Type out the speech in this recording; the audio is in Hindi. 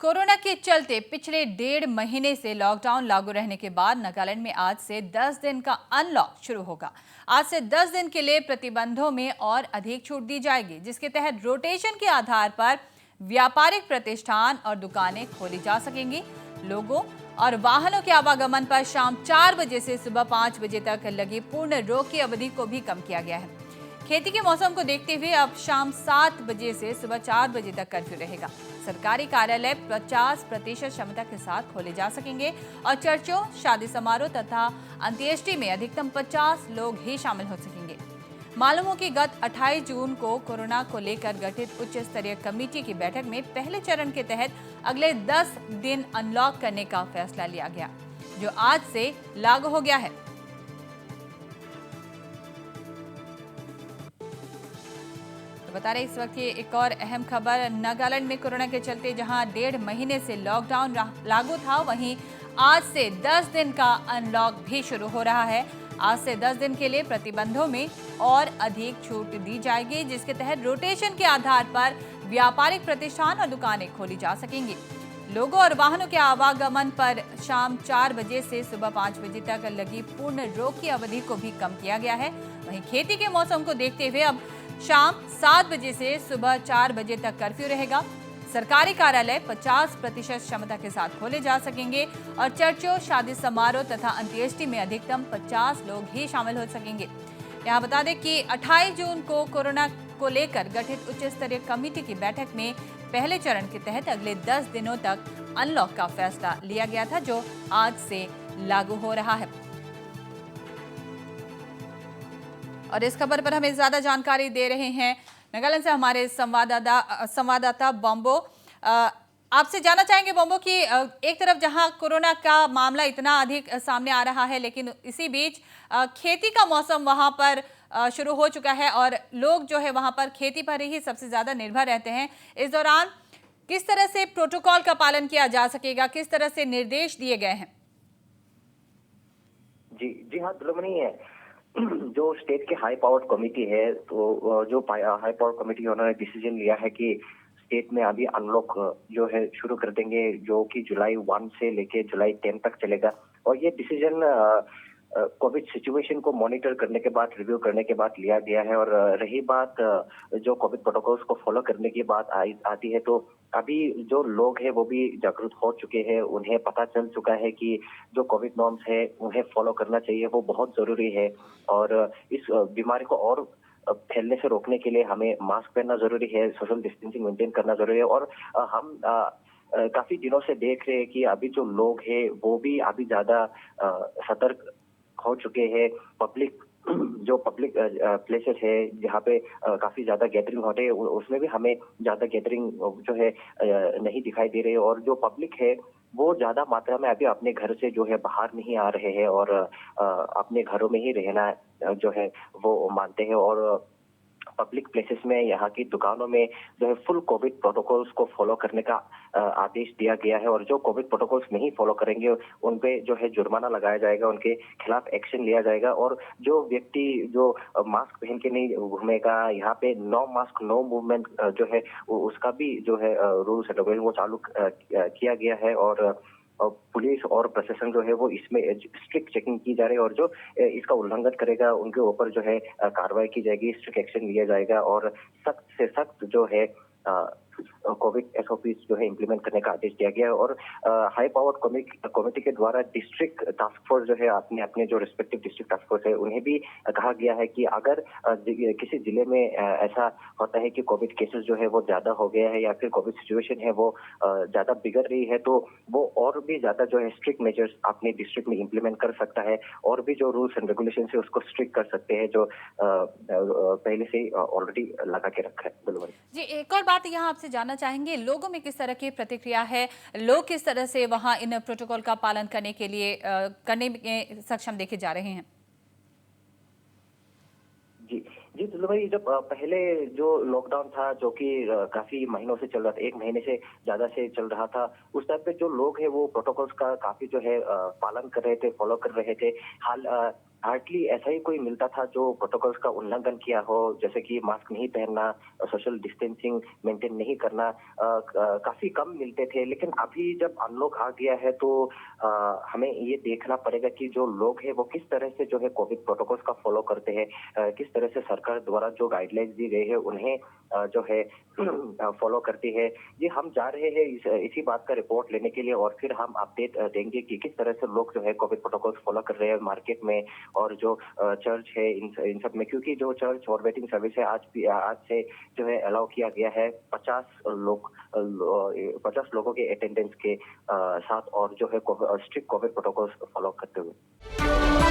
कोरोना के चलते पिछले 1.5 महीने से लॉकडाउन लागू रहने के बाद नागालैंड में आज से 10 दिन का अनलॉक शुरू होगा। आज से 10 दिन के लिए प्रतिबंधों में और अधिक छूट दी जाएगी, जिसके तहत रोटेशन के आधार पर व्यापारिक प्रतिष्ठान और दुकानें खोली जा सकेंगी। लोगों और वाहनों के आवागमन पर शाम 4 बजे से सुबह 5 बजे तक लगी पूर्ण रोक की अवधि को भी कम किया गया है। खेती के मौसम को देखते हुए अब शाम 7 बजे से सुबह 4 बजे तक कर्फ्यू रहेगा। सरकारी कार्यालय 50% क्षमता के साथ खोले जा सकेंगे और चर्चों, शादी समारोह तथा अंत्येष्टि में अधिकतम 50 लोग ही शामिल हो सकेंगे। मालूम हो कि गत 28 जून को कोरोना को लेकर गठित उच्च स्तरीय कमेटी की बैठक में पहले चरण के तहत अगले 10 दिन अनलॉक करने का फैसला लिया गया, जो आज से लागू हो गया है। बता रहे इस वक्त की एक और अहम खबर, नागालैंड में कोरोना के चलते जहां 1.5 महीने से लॉकडाउन लागू था, वहीं आज से 10 दिन का अनलॉक भी शुरू हो रहा है। आज से 10 दिन के लिए प्रतिबंधों में और अधिक छूट दी जाएगी, जिसके तहत रोटेशन के आधार पर व्यापारिक प्रतिष्ठान और दुकानें खोली जा सकेंगी। लोगों और वाहनों के आवागमन पर शाम 4 बजे से सुबह 5 बजे तक लगी पूर्ण रोक की अवधि को भी कम किया गया है। वहीं खेती के मौसम को देखते हुए अब शाम 7 बजे से सुबह 4 बजे तक कर्फ्यू रहेगा। सरकारी कार्यालय 50% क्षमता के साथ खोले जा सकेंगे और चर्चों, शादी समारोह तथा अंत्येष्टि में अधिकतम 50 लोग ही शामिल हो सकेंगे। यहाँ बता दें कि 28 जून को कोरोना को लेकर गठित उच्च स्तरीय कमेटी की बैठक में पहले चरण के तहत अगले 10 दिनों तक अनलॉक का फैसला लिया गया था, जो आज से लागू हो रहा है। और इस खबर पर हमें ज्यादा जानकारी दे रहे हैं नागालैंड से हमारे संवाददाता बॉम्बो। आपसे जानना चाहेंगे बॉम्बो कि एक तरफ जहां कोरोना का मामला इतना अधिक सामने आ रहा है, लेकिन इसी बीच खेती का मौसम वहां पर शुरू हो चुका है और लोग जो है वहां पर खेती पर ही सबसे ज्यादा निर्भर रहते हैं। इस दौरान किस तरह से प्रोटोकॉल का पालन किया जा सकेगा, किस तरह से निर्देश दिए गए हैं? जी हाँ, दुर्लभनीय है। जो स्टेट के हाई पावर कमेटी है, तो जो हाई पावर कमेटी उन्होंने डिसीजन लिया है कि स्टेट में अभी अनलॉक जो है शुरू कर देंगे, जो कि जुलाई 1 से लेके जुलाई 10 तक चलेगा। और ये डिसीजन कोविड सिचुएशन को मॉनिटर करने के बाद, रिव्यू करने के बाद लिया गया है। और रही बात जो कोविड प्रोटोकॉल्स को फॉलो करने की बात आती है, तो अभी जो लोग हैं वो भी जागरूक हो चुके हैं। उन्हें पता चल चुका है कि जो कोविड नॉर्म्स है उन्हें फॉलो करना चाहिए, वो बहुत जरूरी है। और इस बीमारी को और फैलने से रोकने के लिए हमें मास्क पहनना जरूरी है, सोशल डिस्टेंसिंग मेंटेन करना जरूरी है। और हम काफी दिनों से देख रहे हैं कि अभी जो लोग हैं वो भी अभी ज्यादा सतर्क हो चुके हैं। जो पब्लिक प्लेसेस है जहाँ पे काफी ज्यादा गैदरिंग होते हैं, उसमें भी हमें ज्यादा गैदरिंग जो है नहीं दिखाई दे रही है। और जो पब्लिक है वो ज्यादा मात्रा में अभी अपने घर से जो है बाहर नहीं आ रहे हैं और अपने घरों में ही रहना जो है वो मानते हैं। और पब्लिक प्लेसेस में, यहाँ की दुकानों में जो है फुल कोविड प्रोटोकॉल्स को फॉलो करने का आदेश दिया गया है। और जो कोविड प्रोटोकॉल्स नहीं फॉलो करेंगे उन पे जो है जुर्माना लगाया जाएगा, उनके खिलाफ एक्शन लिया जाएगा। और जो व्यक्ति जो मास्क पहन के नहीं घूमेगा, यहाँ पे नो मास्क नो मूवमेंट जो है उसका भी जो है रूल्स एंड रेगुलेशन वो चालू किया गया है। और पुलिस और प्रशासन जो है वो इसमें स्ट्रिक्ट चेकिंग की जा रही है। और जो इसका उल्लंघन करेगा उनके ऊपर जो है कार्रवाई की जाएगी, स्ट्रिक्ट एक्शन लिया जाएगा। और सख्त से सख्त जो है कोविड एसओपी जो है इम्प्लीमेंट करने का आदेश दिया गया है। और हाई पावर कमेटी के द्वारा डिस्ट्रिक्ट टास्क फोर्स जो है अपने जो रिस्पेक्टिव डिस्ट्रिक्ट टास्क फोर्स है उन्हें भी कहा गया है कि अगर किसी जिले में ऐसा होता है कि कोविड केसेस जो है वो ज्यादा हो गया है या फिर कोविड सिचुएशन है वो ज्यादा बिगड़ रही है, तो वो और भी ज्यादा जो है स्ट्रिक्ट मेजर्स अपने डिस्ट्रिक्ट में इम्प्लीमेंट कर सकता है। और भी जो रूल्स एंड रेगुलेशन है उसको स्ट्रिक्ट कर सकते हैं, जो पहले से ऑलरेडी लगा के रखा है। जी, एक और बात यहाँ आपसे जानना चाहेंगे, लोगों में किस तरह की प्रतिक्रिया है, लोग किस तरह से वहाँ इन प्रोटोकॉल का पालन करने के लिए करने में सक्षम देखे जा रहे हैं? जी दुल्लू भाई, जब पहले जो लॉकडाउन था जो कि काफी महीनों से चल रहा था, 1 महीने से ज्यादा से चल रहा था, उस टाइम पे जो लोग हैं वो प्रोटोकॉल्स का काफी जो है पालन कर रहे थे, फॉलो कर रहे थे। हार्डली ऐसा ही कोई मिलता था जो प्रोटोकॉल्स का उल्लंघन किया हो, जैसे कि मास्क नहीं पहनना, सोशल डिस्टेंसिंग मेंटेन नहीं करना, काफी कम मिलते थे। लेकिन अभी जब अनलॉक आ गया है तो हमें ये देखना पड़ेगा कि जो लोग हैं वो किस तरह से जो है कोविड प्रोटोकॉल्स का फॉलो करते हैं, किस तरह से सरकार द्वारा जो गाइडलाइंस दी गई है उन्हें जो है फॉलो करती है। ये हम जा रहे हैं इसी बात का रिपोर्ट लेने के लिए, और फिर हम अपडेट देंगे कि किस तरह से लोग जो है कोविड प्रोटोकॉल्स फॉलो कर रहे हैं मार्केट में और जो चर्च है इन सब में। क्योंकि जो चर्च और वेटिंग सर्विस है आज से जो है अलाउ किया गया है 50 लोगों के अटेंडेंस के साथ, और जो है स्ट्रिक्ट कोविड प्रोटोकॉल्स फॉलो करते हुए।